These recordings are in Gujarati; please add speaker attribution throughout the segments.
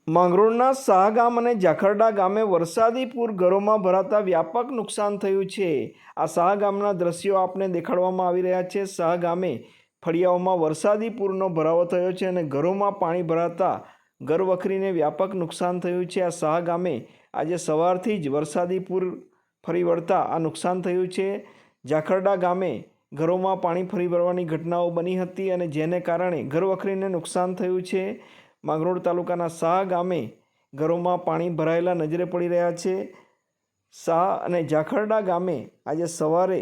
Speaker 1: માંગરોળના શાહ ગામ અને જાખરડા ગામે વરસાદી પૂર ઘરોમાં ભરાતા વ્યાપક નુકસાન થયું છે। આ શાહ ગામના દ્રશ્યો આપને દેખાડવામાં આવી રહ્યા છે। શાહ ગામે ફળિયાઓમાં વરસાદી પૂરનો ભરાવો થયો છે અને ઘરોમાં પાણી ભરાતા ઘરવખરીને વ્યાપક નુકસાન થયું છે। આ શાહ ગામે આજે સવારથી જ વરસાદી પૂર ફરી વળતા આ નુકસાન થયું છે। જાખરડા ગામે ઘરોમાં પાણી ફરી વળવાની ઘટનાઓ બની હતી અને જેને કારણે ઘરવખરીને નુકસાન થયું છે। માંગરોળ તાલુકાના શાહ ગામે ઘરોમાં પાણી ભરાયેલા નજરે પડી રહ્યા છે। શાહ અને જાખરડા ગામે આજે સવારે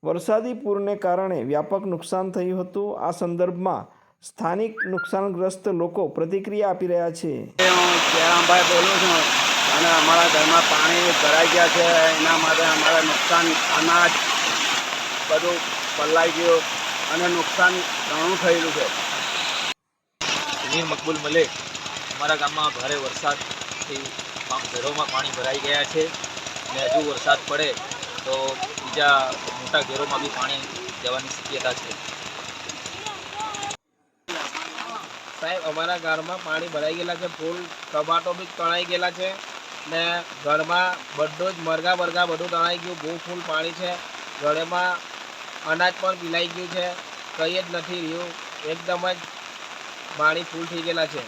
Speaker 1: વરસાદી પૂરને કારણે વ્યાપક નુકસાન થયું હતું। આ સંદર્ભમાં સ્થાનિક નુકસાનગ્રસ્ત લોકો પ્રતિક્રિયા આપી રહ્યા છે।
Speaker 2: હું જયરામભાઈ બોલું છું અને અમારા ઘરમાં પાણી ભરાઈ ગયા છે। એના માટે અમારે નુકસાન અનાજ બધું પલળાઈ ગયું અને નુકસાન ઘણું થયેલું છે।
Speaker 3: મીર મકબૂલ મલિક, અમારા ગામમાં ભારે વરસાદથી ઘરોમાં પાણી ભરાઈ ગયા છે અને હજુ વરસાદ પડે તો બીજા મોટા ઘરોમાં બી પાણી જવાની શક્યતા છે।
Speaker 4: સાહેબ, અમારા ઘરમાં પાણી ભરાઈ ગયેલા છે, ફૂલ કબાટો બી તણાઈ ગયેલા છે ને ઘરમાં બધું જ મરઘા બધું તણાઈ ગયું, બહુ ફૂલ પાણી છે। ઘરમાં અનાજ પણ પીલાઈ ગયું છે, કંઈ જ નથી રહ્યું, એકદમ જ પાણી ફૂલ થઈ ગયેલા છે।